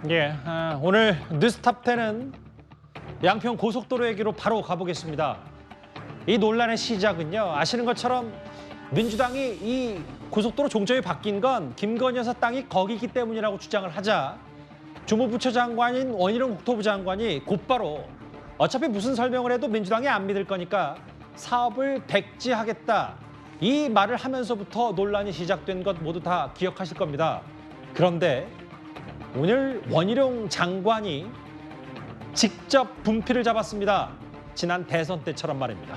예, 오늘 뉴스탑10은 양평 고속도로 얘기로 바로 가보겠습니다. 이 논란의 시작은요, 아시는 것처럼 민주당이 이 고속도로 종점이 바뀐 건 김건희 여사 땅이 거기기 때문이라고 주장을 하자 주무부처 장관인 원희룡 국토부 장관이 곧바로 어차피 무슨 설명을 해도 민주당이 안 믿을 거니까 사업을 백지하겠다. 이 말을 하면서부터 논란이 시작된 것 모두 다 기억하실 겁니다. 그런데 오늘 원희룡 장관이 직접 분필을 잡았습니다. 지난 대선 때처럼 말입니다.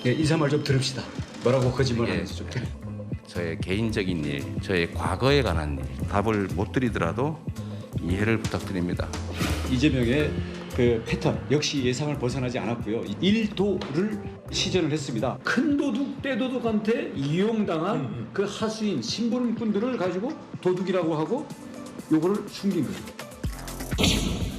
예, 인사말 좀 들읍시다. 뭐라고 거짓말하는지 좀 들어. 저의 개인적인 일, 저의 과거에 관한 일, 답을 못 드리더라도 이해를 부탁드립니다. 이재명의 그 패턴 역시 예상을 벗어나지 않았고요. 1도를 시전을 했습니다. 큰 도둑, 떼도둑한테 이용당한 그 하수인 신분꾼들을 가지고 도둑이라고 하고 요거를 숨긴 거죠.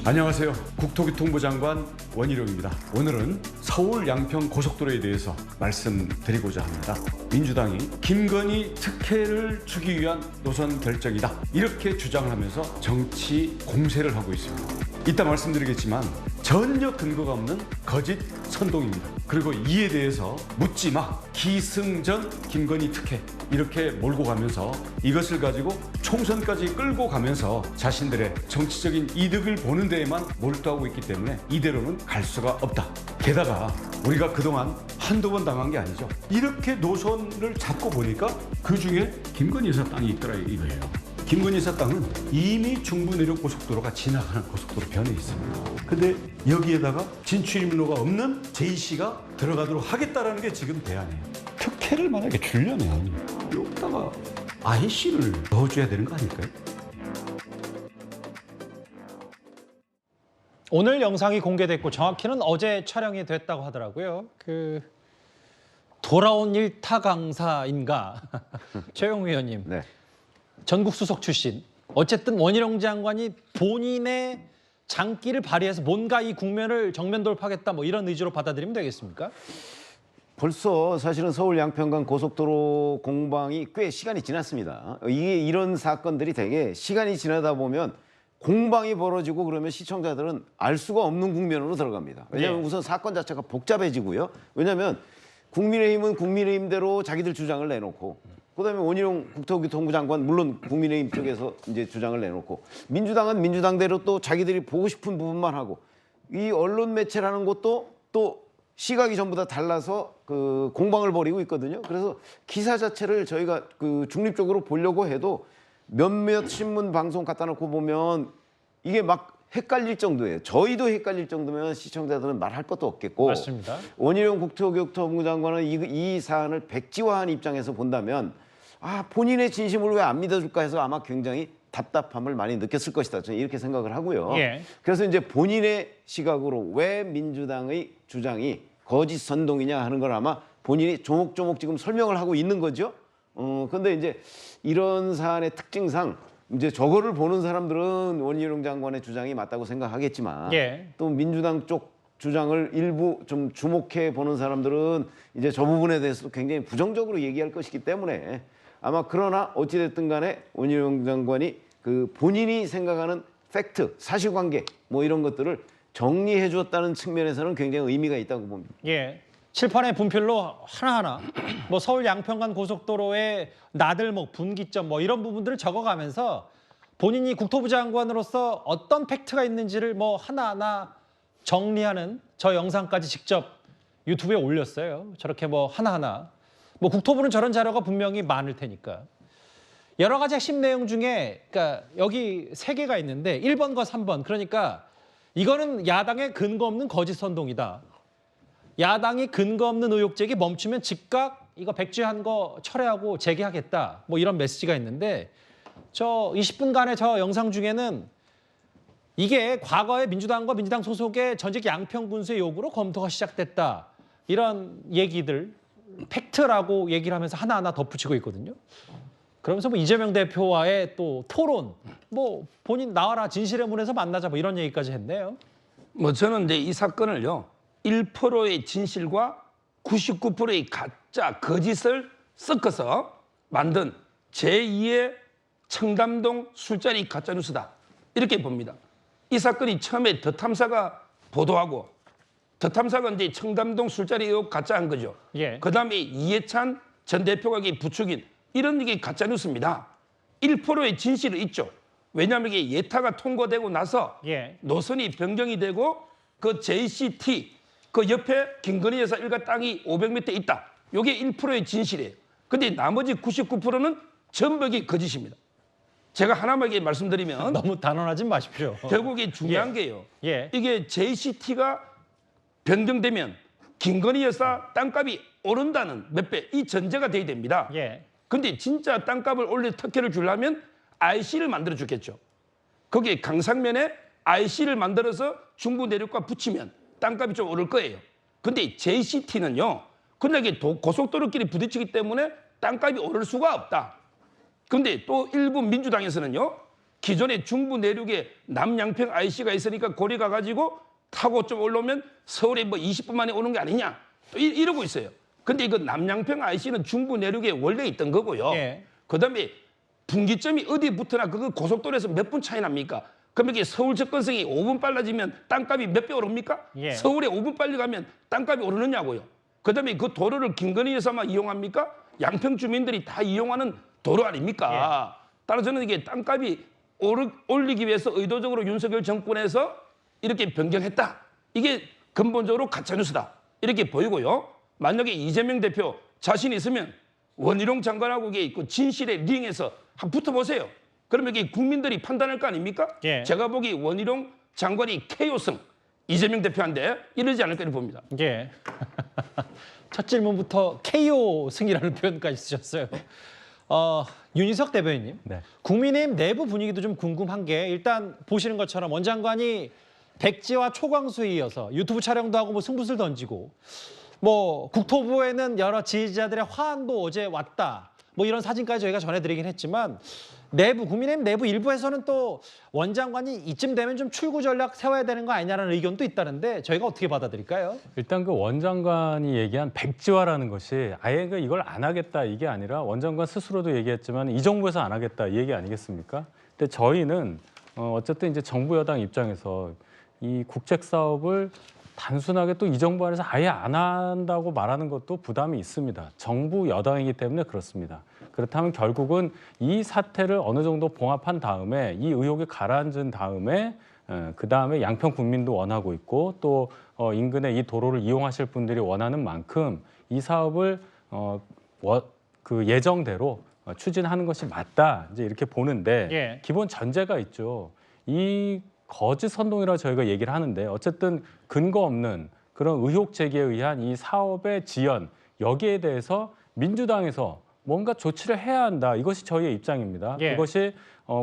안녕하세요. 국토교통부 장관 원희룡입니다. 오늘은 서울 양평 고속도로에 대해서 말씀드리고자 합니다. 민주당이 김건희 특혜를 주기 위한 노선 결정이다. 이렇게 주장을 하면서 정치 공세를 하고 있습니다. 이따 말씀드리겠지만 전혀 근거가 없는 거짓 선동입니다. 그리고 이에 대해서 묻지마 기승전 김건희 특혜 이렇게 몰고 가면서 이것을 가지고 총선까지 끌고 가면서 자신들의 정치적인 이득을 보는 데에만 몰두하고 있기 때문에 이대로는 갈 수가 없다. 게다가 우리가 그동안 한두 번 당한 게 아니죠. 이렇게 노선을 잡고 보니까 그중에 김건희 여사 땅이 있더라 이거예요. 김건희 여사 땅은 이미 중부 내륙 고속도로가 지나가는 고속도로 변에 있습니다. 근데 여기에다가 진출입로가 없는 제2시가 들어가도록 하겠다라는 게 지금 대안이에요. 특혜를 만약에 주려면 여기다가 IC를 넣어줘야 되는 거 아닐까요? 오늘 영상이 공개됐고 정확히는 어제 촬영이 됐다고 하더라고요. 돌아온 일타 강사인가 최영우 의원님. 네. 전국 수석 출신. 어쨌든 원희룡 장관이 본인의 장기를 발휘해서 뭔가 이 국면을 정면 돌파하겠다 뭐 이런 의지로 받아들이면 되겠습니까? 벌써 사실은 서울 양평간 고속도로 공방이 꽤 시간이 지났습니다. 이게 이런 사건들이 되게 시간이 지나다 보면 공방이 벌어지고 그러면 시청자들은 알 수가 없는 국면으로 들어갑니다. 왜냐하면 예. 우선 사건 자체가 복잡해지고요. 왜냐하면 국민의힘은 국민의힘대로 자기들 주장을 내놓고 그다음에 원희룡 국토교통부 장관 물론 국민의힘 쪽에서 이제 주장을 내놓고 민주당은 민주당대로 또 자기들이 보고 싶은 부분만 하고 이 언론 매체라는 것도 또 시각이 전부 다 달라서 그 공방을 벌이고 있거든요. 그래서 기사 자체를 저희가 그 중립적으로 보려고 해도 몇몇 신문 방송 갖다 놓고 보면 이게 막 헷갈릴 정도예요. 저희도 헷갈릴 정도면 시청자들은 말할 것도 없겠고. 맞습니다. 원희룡 국토교통부 장관은 이 사안을 백지화한 입장에서 본다면 본인의 진심을 왜 안 믿어줄까 해서 아마 굉장히 답답함을 많이 느꼈을 것이다. 저는 이렇게 생각을 하고요. 예. 그래서 그래서 이제 본인의 시각으로 왜 민주당의 주장이 거짓 선동이냐 하는 걸 아마 본인이 조목조목 지금 설명을 하고 있는 거죠. 근데 이제 이런 사안의 특징상 이제 저거를 보는 사람들은 원희룡 장관의 주장이 맞다고 생각하겠지만 예. 또 민주당 쪽 주장을 일부 좀 주목해 보는 사람들은 이제 저 부분에 대해서도 굉장히 부정적으로 얘기할 것이기 때문에 아마 그러나 어찌됐든 간에 원희룡 장관이 그 본인이 생각하는 팩트, 사실관계 뭐 이런 것들을 정리해 주었다는 측면에서는 굉장히 의미가 있다고 봅니다. 예. 칠판의 분필로 하나하나 뭐 서울 양평간 고속도로의 나들목, 분기점 뭐 이런 부분들을 적어가면서 본인이 국토부 장관으로서 어떤 팩트가 있는지를 뭐 하나하나 정리하는 저 영상까지 직접 유튜브에 올렸어요. 저렇게 뭐 하나하나. 뭐 국토부는 저런 자료가 분명히 많을 테니까. 여러 가지 핵심 내용 중에 그러니까 여기 3개가 있는데 1번과 3번. 그러니까 이거는 야당의 근거 없는 거짓 선동이다. 야당이 근거 없는 의혹 제기 멈추면 즉각 이거 백지화한 거 철회하고 재개하겠다. 뭐 이런 메시지가 있는데 저 20분간의 저 영상 중에는 이게 과거에 민주당과 민주당 소속의 전직 양평군수의 요구로 검토가 시작됐다. 이런 얘기들 팩트라고 얘기를 하면서 하나하나 덧붙이고 있거든요. 그러면서 뭐 이재명 대표와의 또 토론, 뭐 본인 나와라 진실의 문에서 만나자 뭐 이런 얘기까지 했네요. 뭐 저는 이제 이 사건을요 1%의 진실과 99%의 가짜 거짓을 섞어서 만든 제2의 청담동 술자리 가짜뉴스다. 이렇게 봅니다. 이 사건이 처음에 더 탐사가 보도하고 더 탐사가 이제 청담동 술자리 의혹 가짜한 거죠. 예. 그다음에 이해찬 전 대표가 이게 부추긴 이런 게 가짜뉴스입니다. 1%의 진실이 있죠. 왜냐하면 이게 예타가 통과되고 나서 예. 노선이 변경이 되고 그 JCT 그 옆에 김건희 여사 일가 땅이 500m 있다. 이게 1%의 진실이에요. 근데 나머지 99%는 전부 이게 거짓입니다. 제가 하나만 말씀드리면 너무 단언하지 마십시오. 결국에 중요한 예. 게요. 예. 이게 JCT가 변경되면 김건희 여사 땅값이 오른다는 몇 배 이 전제가 돼야 됩니다. 예. 근데 진짜 땅값을 올릴 특혜를 주려면 IC를 만들어 주겠죠. 거기에 강상면에 IC를 만들어서 중부 내륙과 붙이면 땅값이 좀 오를 거예요. 근데 JCT는요. 그냥 이게 고속도로끼리 부딪히기 때문에 땅값이 오를 수가 없다. 근데 또 일부 민주당에서는요. 기존에 중부 내륙에 남양평 IC가 있으니까 고리 가가지고 타고 좀 올라오면 서울에 뭐 20분 만에 오는 게 아니냐. 또 이러고 있어요. 근데 이거 남양평 IC는 중부 내륙에 원래 있던 거고요. 예. 그다음에 분기점이 어디 붙으나 그거 고속도로에서 몇 분 차이 납니까? 그럼 이게 서울 접근성이 5분 빨라지면 땅값이 몇 배 오릅니까? 예. 서울에 5분 빨리 가면 땅값이 오르느냐고요. 그다음에 그 도로를 김건희 여사만 이용합니까? 양평 주민들이 다 이용하는 도로 아닙니까? 따라서 저는 이게 땅값이 올리기 위해서 의도적으로 윤석열 정권에서 이렇게 변경했다. 이게 근본적으로 가짜뉴스다. 이렇게 보이고요. 만약에 이재명 대표 자신 있으면 원희룡 장관하고 이게 그 진실의 링에서 한번 붙어보세요. 그러면 이게 국민들이 판단할 거 아닙니까? 예. 제가 보기 원희룡 장관이 KO승 이재명 대표한테 이러지 않을 거를 봅니다. 예. 첫 질문부터 KO 승이라는 표현까지 쓰셨어요. 윤희석 대변인님, 네. 국민의힘 내부 분위기도 좀 궁금한 게 일단 보시는 것처럼 원 장관이 백지와 초광수에 이어서 유튜브 촬영도 하고 뭐 승부수를 던지고 뭐 국토부에는 여러 지지자들의 화환도 어제 왔다. 뭐 이런 사진까지 저희가 전해드리긴 했지만 국민의힘 내부 일부에서는 또 원 장관이 이쯤 되면 좀 출구 전략 세워야 되는 거 아니냐는 의견도 있다는데 저희가 어떻게 받아들일까요? 일단 그 원 장관이 얘기한 백지화라는 것이 아예 이걸 안 하겠다 이게 아니라 원 장관 스스로도 얘기했지만 이 정부에서 안 하겠다 이 얘기 아니겠습니까? 근데 저희는 어쨌든 이제 정부 여당 입장에서 이 국책 사업을 단순하게 또 이 정부 안에서 아예 안 한다고 말하는 것도 부담이 있습니다. 정부 여당이기 때문에 그렇습니다. 그렇다면 결국은 이 사태를 어느 정도 봉합한 다음에 이 의혹이 가라앉은 다음에 그다음에 양평 국민도 원하고 있고 또 인근의 이 도로를 이용하실 분들이 원하는 만큼 이 사업을 그 예정대로 추진하는 것이 맞다. 이제 이렇게 보는데 예. 기본 전제가 있죠. 이 거짓 선동이라고 저희가 얘기를 하는데 어쨌든 근거 없는 그런 의혹 제기에 의한 이 사업의 지연 여기에 대해서 민주당에서 뭔가 조치를 해야 한다. 이것이 저희의 입장입니다. 예. 그것이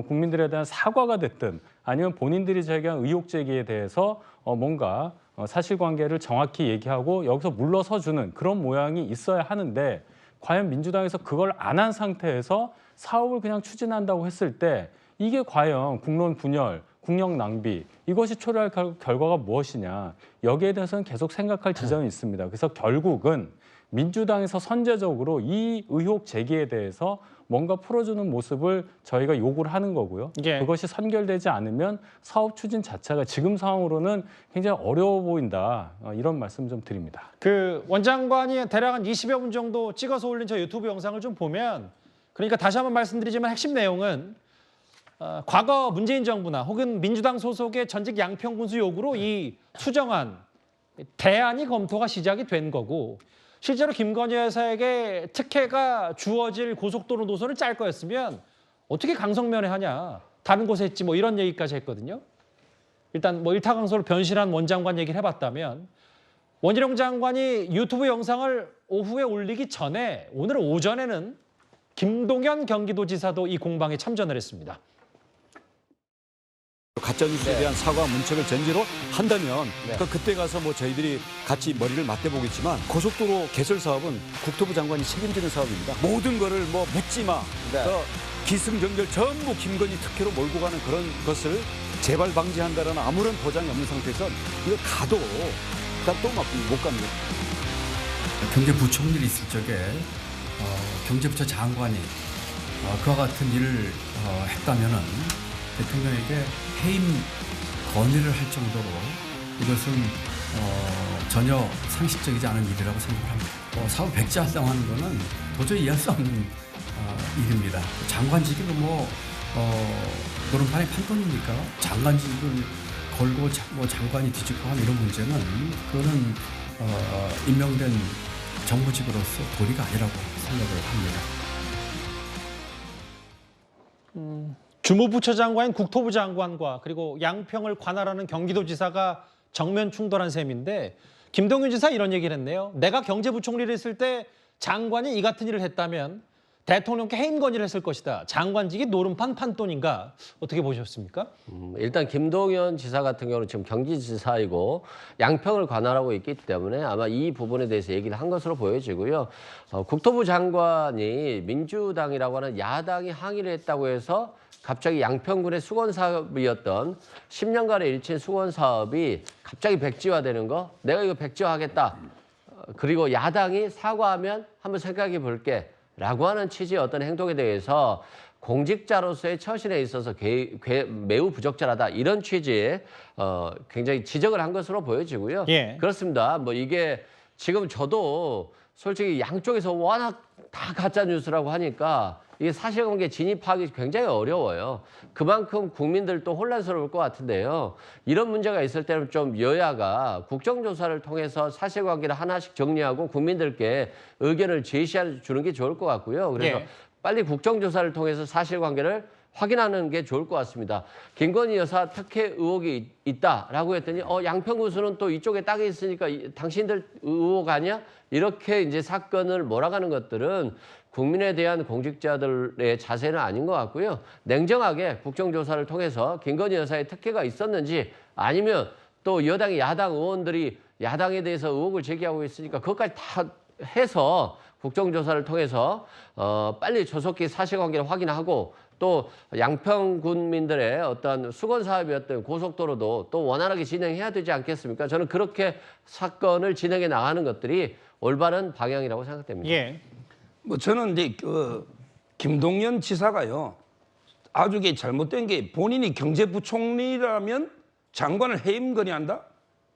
국민들에 대한 사과가 됐든 아니면 본인들이 제기한 의혹 제기에 대해서 뭔가 사실관계를 정확히 얘기하고 여기서 물러서주는 그런 모양이 있어야 하는데 과연 민주당에서 그걸 안 한 상태에서 사업을 그냥 추진한다고 했을 때 이게 과연 국론 분열 국력 낭비 이것이 초래할 결과가 무엇이냐 여기에 대해서는 계속 생각할 지점이 있습니다. 그래서 결국은 민주당에서 선제적으로 이 의혹 제기에 대해서 뭔가 풀어주는 모습을 저희가 요구를 하는 거고요. 예. 그것이 선결되지 않으면 사업 추진 자체가 지금 상황으로는 굉장히 어려워 보인다. 이런 말씀 좀 드립니다. 그 원장관이 대략 한 20여 분 정도 찍어서 올린 저 유튜브 영상을 좀 보면 그러니까 다시 한번 말씀드리지만 핵심 내용은 과거 문재인 정부나 혹은 민주당 소속의 전직 양평군수 요구로 이 수정안 대안이 검토가 시작이 된 거고 실제로 김건희 여사에게 특혜가 주어질 고속도로 노선을 짤 거였으면 어떻게 강성면에 하냐 다른 곳에 했지 뭐 이런 얘기까지 했거든요. 일단 뭐 일타강소로 변신한 원 장관 얘기를 해봤다면 원희룡 장관이 유튜브 영상을 오후에 올리기 전에 오늘 오전에는 김동연 경기도지사도 이 공방에 참전을 했습니다. 가짜뉴스에 대한 사과 문책을 전제로 한다면 그때 가서 뭐 저희들이 같이 머리를 맞대보겠지만 고속도로 개설 사업은 국토부 장관이 책임지는 사업입니다. 모든 거를 뭐 묻지 마. 기승전결 전부 김건희 특혜로 몰고 가는 그런 것을 재발 방지한다라는 아무런 보장이 없는 상태에서 이거 가도 또 막 못 갑니다. 경제부총리를 있을 적에 경제부처 장관이 그와 같은 일을 했다면은 대통령에게 해임 건의를 할 정도로 이것은 전혀 상식적이지 않은 일이라고 생각을 합니다. 사후 백지화당하는 것은 도저히 이해할 수 없는 일입니다. 장관직이 뭐 노름판의 판돈입니까? 장관직을 걸고 장관이 뒤집고 하는 이런 문제는 그거는 임명된 정부직으로서 도리가 아니라고 생각을 합니다. 주무부처 장관인 국토부 장관과 그리고 양평을 관할하는 경기도지사가 정면 충돌한 셈인데 김동연 지사 이런 얘기를 했네요. 내가 경제부총리를 했을 때 장관이 이 같은 일을 했다면 대통령께 해임 건의를 했을 것이다. 장관직이 노름판 판돈인가? 어떻게 보셨습니까? 일단 김동연 지사 같은 경우는 지금 경기지사이고 양평을 관할하고 있기 때문에 아마 이 부분에 대해서 얘기를 한 것으로 보여지고요. 국토부 장관이 민주당이라고 하는 야당이 항의를 했다고 해서 갑자기 양평군의 수건 사업이었던 10년간의 일친 수건 사업이 갑자기 백지화되는 거, 내가 이거 백지화하겠다. 그리고 야당이 사과하면 한번 생각해 볼게. 라고 하는 취지의 어떤 행동에 대해서 공직자로서의 처신에 있어서 매우 부적절하다. 이런 취지의 굉장히 지적을 한 것으로 보여지고요. 예. 그렇습니다. 뭐 이게 지금 저도 솔직히 양쪽에서 워낙 다 가짜 뉴스라고 하니까 이게 사실관계 진입하기 굉장히 어려워요. 그만큼 국민들도 혼란스러울 것 같은데요. 이런 문제가 있을 때는 좀 여야가 국정조사를 통해서 사실관계를 하나씩 정리하고 국민들께 의견을 제시해 주는 게 좋을 것 같고요. 그래서 예. 빨리 국정조사를 통해서 사실관계를 확인하는 게 좋을 것 같습니다. 김건희 여사 특혜 의혹이 있다라고 했더니 양평군수는 또 이쪽에 땅이 있으니까 당신들 의혹 아니야? 이렇게 이제 사건을 몰아가는 것들은 국민에 대한 공직자들의 자세는 아닌 것 같고요. 냉정하게 국정조사를 통해서 김건희 여사의 특혜가 있었는지 아니면 또 여당이 야당 의원들이 야당에 대해서 의혹을 제기하고 있으니까 그것까지 다 해서 국정조사를 통해서 빨리 조속히 사실관계를 확인하고 또 양평 군민들의 어떤 수건 사업이었던 고속도로도 또 원활하게 진행해야 되지 않겠습니까? 저는 그렇게 사건을 진행해 나가는 것들이 올바른 방향이라고 생각됩니다. 예. 뭐 저는 이제 김동연 지사가요 아주 게 잘못된 게 본인이 경제부총리라면 장관을 해임 건의한다.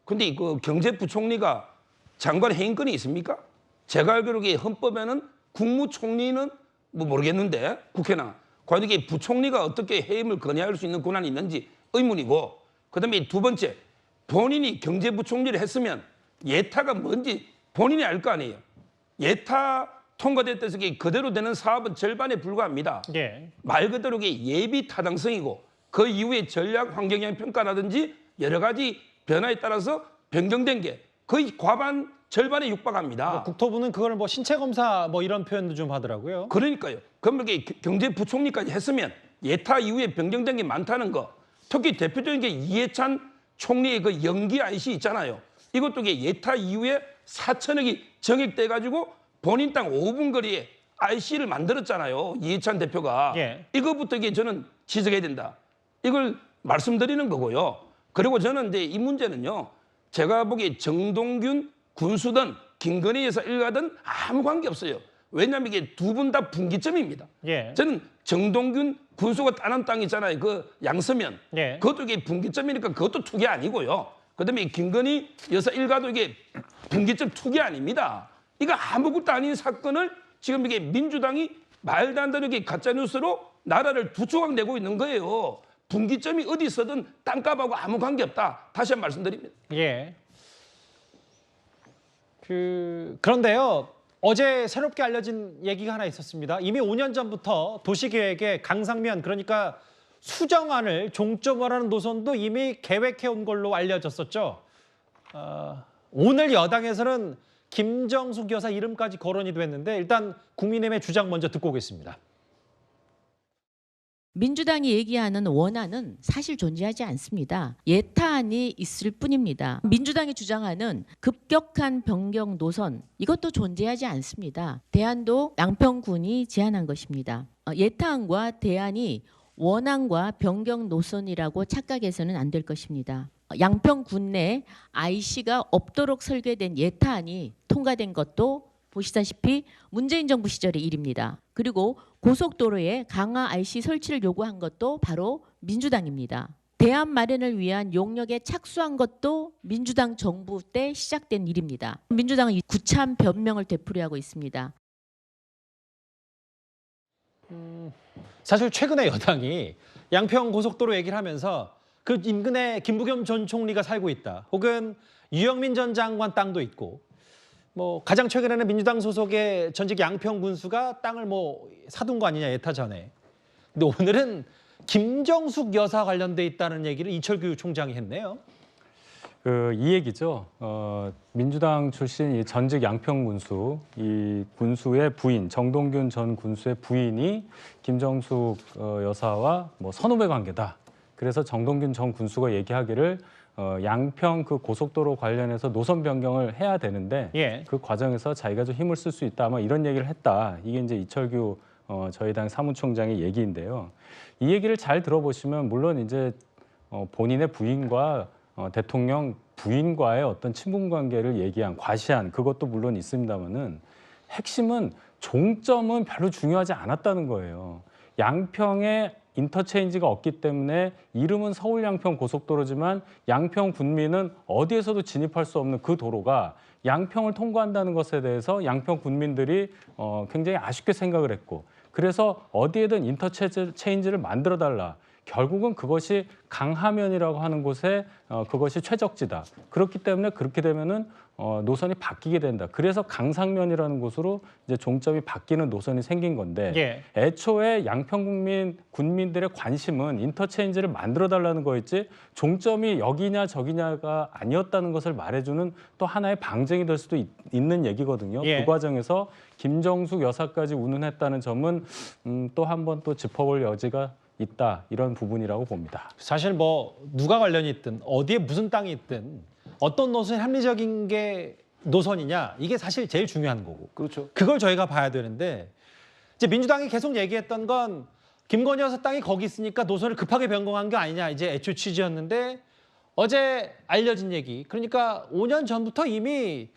근데 그 경제부총리가 장관 해임권이 있습니까? 제가 알기로 헌법에는 국무총리는 뭐 모르겠는데 국회나 과연 이게 부총리가 어떻게 해임을 건의할 수 있는 권한이 있는지 의문이고, 그다음에 두 번째 본인이 경제부총리를 했으면 예타가 뭔지 본인이 알 거 아니에요. 예타 통과됐다 해서 그대로 되는 사업은 절반에 불과합니다. 예. 말 그대로 예비 타당성이고 그 이후에 전략 환경영 평가라든지 여러 가지 변화에 따라서 변경된 게 거의 과반 절반에 육박합니다. 국토부는 그걸 뭐 신체 검사 뭐 이런 표현도 좀 하더라고요. 그러니까요. 그러면 경제부총리까지 했으면 예타 이후에 변경된 게 많다는 거. 특히 대표적인 게 이해찬 총리의 그 연기 IC 있잖아요. 이것도 예타 이후에 4천억이 정액돼 가지고 본인 땅 5분 거리에 IC를 만들었잖아요. 이해찬 대표가. 예. 이거부터 저는 지적해야 된다. 이걸 말씀드리는 거고요. 그리고 저는 이제 이 문제는요. 제가 보기에 정동균 군수든 김건희 여사 일가든 아무 관계 없어요. 왜냐하면 이게 두 분 다 분기점입니다. 예. 저는 정동균 군수가 따는 땅 있잖아요. 그 양서면. 예. 그것도 이게 분기점이니까 그것도 투기 아니고요. 그다음에 김건희 여사 일가도 이게 분기점 투기 아닙니다. 이거 아무것도 아닌 사건을 지금 이게 민주당이 말도 안 되는 가짜뉴스로 나라를 두 조각 내고 있는 거예요. 분기점이 어디 있어든 땅값하고 아무 관계 없다. 다시 한번 말씀드립니다. 예. 그런데요. 어제 새롭게 알려진 얘기가 하나 있었습니다. 이미 5년 전부터 도시계획에 강상면 그러니까 수정안을 종점화하는 노선도 이미 계획해온 걸로 알려졌었죠. 오늘 여당에서는 김정숙 여사 이름까지 거론이 됐는데 일단 국민의힘의 주장 먼저 듣고 오겠습니다. 민주당이 얘기하는 원안은 사실 존재하지 않습니다. 예타안이 있을 뿐입니다. 민주당이 주장하는 급격한 변경 노선 이것도 존재하지 않습니다. 대안도 양평군이 제안한 것입니다. 예타안과 대안이 원안과 변경 노선이라고 착각해서는 안 될 것입니다. 양평군 내 IC가 없도록 설계된 예타안이 통과된 것도 보시다시피 문재인 정부 시절의 일입니다. 그리고 고속도로에 강화 IC 설치를 요구한 것도 바로 민주당입니다. 대안 마련을 위한 용역에 착수한 것도 민주당 정부 때 시작된 일입니다. 민주당은 구참 변명을 되풀이하고 있습니다. 사실 최근에 여당이 양평 고속도로 얘기를 하면서 그 인근에 김부겸 전 총리가 살고 있다. 혹은 유영민 전 장관 땅도 있고 뭐 가장 최근에는 민주당 소속의 전직 양평 군수가 땅을 뭐 사둔 거 아니냐 예타 전에. 근데 오늘은 김정숙 여사 관련돼 있다는 얘기를 이철규 총장이 했네요. 이 얘기죠. 민주당 출신 이 전직 양평 군수, 이 군수의 부인 정동균 전 군수의 부인이 김정숙 여사와 뭐 선후배 관계다. 그래서 정동균 전 군수가 얘기하기를 양평 그 고속도로 관련해서 노선 변경을 해야 되는데 예. 그 과정에서 자기가 좀 힘을 쓸 수 있다. 아마 이런 얘기를 했다. 이게 이제 이철규 저희 당 사무총장의 얘기인데요. 이 얘기를 잘 들어보시면 물론 이제 본인의 부인과 대통령 부인과의 어떤 친분 관계를 얘기한 과시한 그것도 물론 있습니다만은 핵심은 종점은 별로 중요하지 않았다는 거예요. 양평에 인터체인지가 없기 때문에 이름은 서울 양평 고속도로지만 양평 군민은 어디에서도 진입할 수 없는 그 도로가 양평을 통과한다는 것에 대해서 양평 군민들이 굉장히 아쉽게 생각을 했고 그래서 어디에든 인터체인지를 만들어 달라. 결국은 그것이 강하면이라고 하는 곳에 그것이 최적지다. 그렇기 때문에 그렇게 되면은 노선이 바뀌게 된다. 그래서 강상면이라는 곳으로 이제 종점이 바뀌는 노선이 생긴 건데 예. 애초에 양평 군민들의 관심은 인터체인지를 만들어 달라는 거였지 종점이 여기냐 저기냐가 아니었다는 것을 말해주는 또 하나의 방증이 될 수도 있는 얘기거든요. 예. 그 과정에서 김정숙 여사까지 운운했다는 점은 또 한 번 또 짚어볼 여지가 있다 이런 부분이라고 봅니다. 사실 뭐 누가 관련이 있든 어디에 무슨 땅이 있든 어떤 노선이 합리적인 게 노선이냐 이게 사실 제일 중요한 거고. 그렇죠. 그걸 저희가 봐야 되는데 이제 민주당이 계속 얘기했던 건 김건희 여사 땅이 거기 있으니까 노선을 급하게 변경한 게 아니냐 이제 애초 취지였는데 어제 알려진 얘기. 그러니까 5년 전부터 이미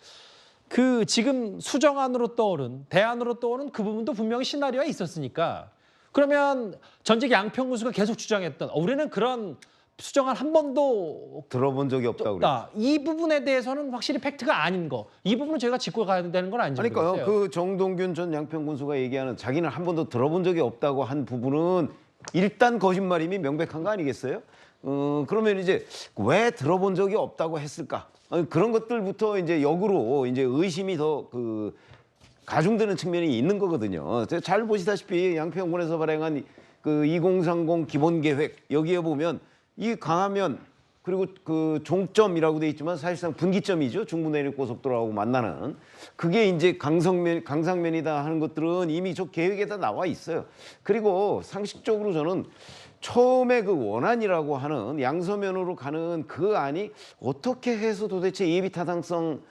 그 지금 수정안으로 떠오른 대안으로 떠오른 그 부분도 분명히 시나리오가 있었으니까 그러면 전직 양평 군수가 계속 주장했던 우리는 그런 수정안 한 번도 들어본 적이 없다고 그래요. 이 부분에 대해서는 확실히 팩트가 아닌 거. 이 부분은 저희가 짚고 가야 되는 건 아닌지 그러니까요. 모르겠어요. 그 정동균 전 양평 군수가 얘기하는 자기는 한 번도 들어본 적이 없다고 한 부분은 일단 거짓말임이 명백한 거 아니겠어요? 그러면 이제 왜 들어본 적이 없다고 했을까? 그런 것들부터 이제 역으로 이제 의심이 더 가중되는 측면이 있는 거거든요. 잘 보시다시피 양평군에서 발행한 그 2030 기본계획 여기에 보면 이 강하면 그리고 그 종점이라고 돼 있지만 사실상 분기점이죠. 중부내륙고속도로하고 만나는 그게 이제 강상면이다 하는 것들은 이미 저 계획에다 나와 있어요. 그리고 상식적으로 저는 처음에 그 원안이라고 하는 양서면으로 가는 그 안이 어떻게 해서 도대체 예비타당성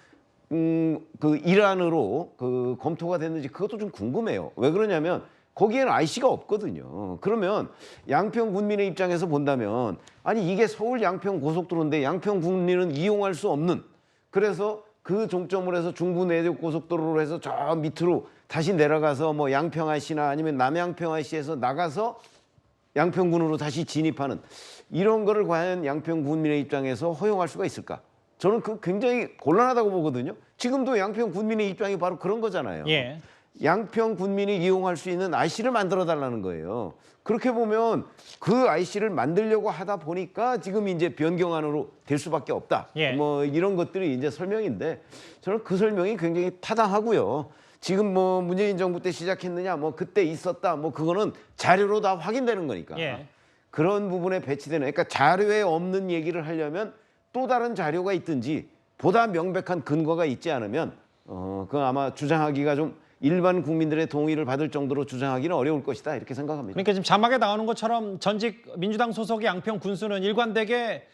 그 일환으로 그 검토가 됐는지 그것도 좀 궁금해요. 왜 그러냐면 거기에는 IC가 없거든요. 그러면 양평 군민의 입장에서 본다면 아니 이게 서울 양평 고속도로인데 양평 군민은 이용할 수 없는 그래서 그 종점으로 해서 중부 내륙 고속도로로 해서 저 밑으로 다시 내려가서 뭐 양평 IC나 아니면 남양평 IC에서 나가서 양평군으로 다시 진입하는 이런 거를 과연 양평 군민의 입장에서 허용할 수가 있을까? 저는 그 굉장히 곤란하다고 보거든요. 지금도 양평 군민의 입장이 바로 그런 거잖아요. 예. 양평 군민이 이용할 수 있는 IC를 만들어 달라는 거예요. 그렇게 보면 그 IC를 만들려고 하다 보니까 지금 이제 변경안으로 될 수밖에 없다. 예. 뭐 이런 것들이 이제 설명인데 저는 그 설명이 굉장히 타당하고요. 지금 뭐 문재인 정부 때 시작했느냐, 뭐 그때 있었다, 뭐 그거는 자료로 다 확인되는 거니까. 예. 그런 부분에 배치되는, 그러니까 자료에 없는 얘기를 하려면 또 다른 자료가 있든지 보다 명백한 근거가 있지 않으면 그건 아마 주장하기가 좀 일반 국민들의 동의를 받을 정도로 주장하기는 어려울 것이다 이렇게 생각합니다. 그러니까 지금 자막에 나오는 것처럼 전직 민주당 소속의 양평 군수는 일관되게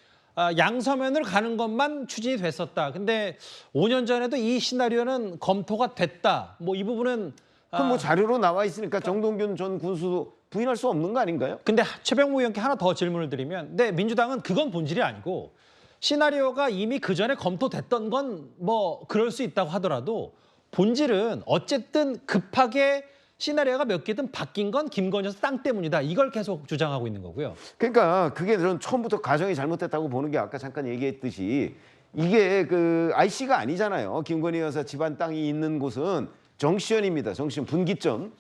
양서면을 가는 것만 추진이 됐었다. 근데 5년 전에도 이 시나리오는 검토가 됐다. 뭐 이 부분은 그럼 뭐 자료로 나와 있으니까 정동균 전 군수도 부인할 수 없는 거 아닌가요? 근데 최병무 의원께 하나 더 질문을 드리면 근데 민주당은 그건 본질이 아니고 시나리오가 이미 그 전에 검토됐던 건 뭐 그럴 수 있다고 하더라도 본질은 어쨌든 급하게 시나리오가 몇 개든 바뀐 건 김건희 여사 땅 때문이다. 이걸 계속 주장하고 있는 거고요. 그러니까 그게 저는 처음부터 가정이 잘못됐다고 보는 게 아까 잠깐 얘기했듯이 이게 그 IC가 아니잖아요. 김건희 여사 집안 땅이 있는 곳은 정시현입니다. 정시현 분기점.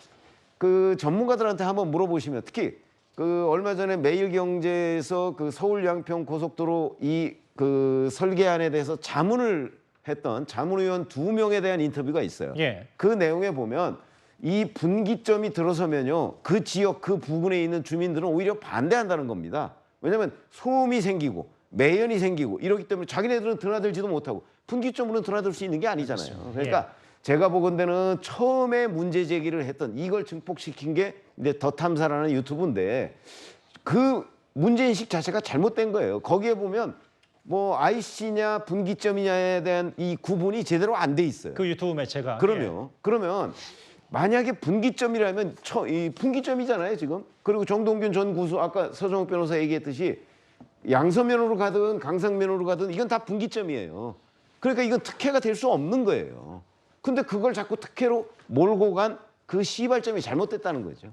그 전문가들한테 한번 물어보시면 특히 그 얼마 전에 매일경제에서 그 서울 양평 고속도로 이 그 설계안에 대해서 자문을 했던 자문위원 2명에 대한 인터뷰가 있어요. 예. 그 내용에 보면 이 분기점이 들어서면요, 그 지역 그 부분에 있는 주민들은 오히려 반대한다는 겁니다. 왜냐하면 소음이 생기고 매연이 생기고 이러기 때문에 자기네들은 드나들지도 못하고 분기점으로는 드나들 수 있는 게 아니잖아요. 그러니까 제가 보건대는 처음에 문제 제기를 했던 이걸 증폭시킨 게 이제 더 탐사라는 유튜브인데 그 문제인식 자체가 잘못된 거예요. 거기에 보면 뭐 IC냐 분기점이냐에 대한 이 구분이 제대로 안 돼 있어요. 그 유튜브 매체가. 그러면 만약에 분기점이라면 이 분기점이잖아요 지금. 그리고 정동균 전 구수 아까 서정욱 변호사 얘기했듯이 양서면으로 가든 강상면으로 가든 이건 다 분기점이에요. 그러니까 이건 특혜가 될 수 없는 거예요. 근데 그걸 자꾸 특혜로 몰고 간 그 시발점이 잘못됐다는 거죠.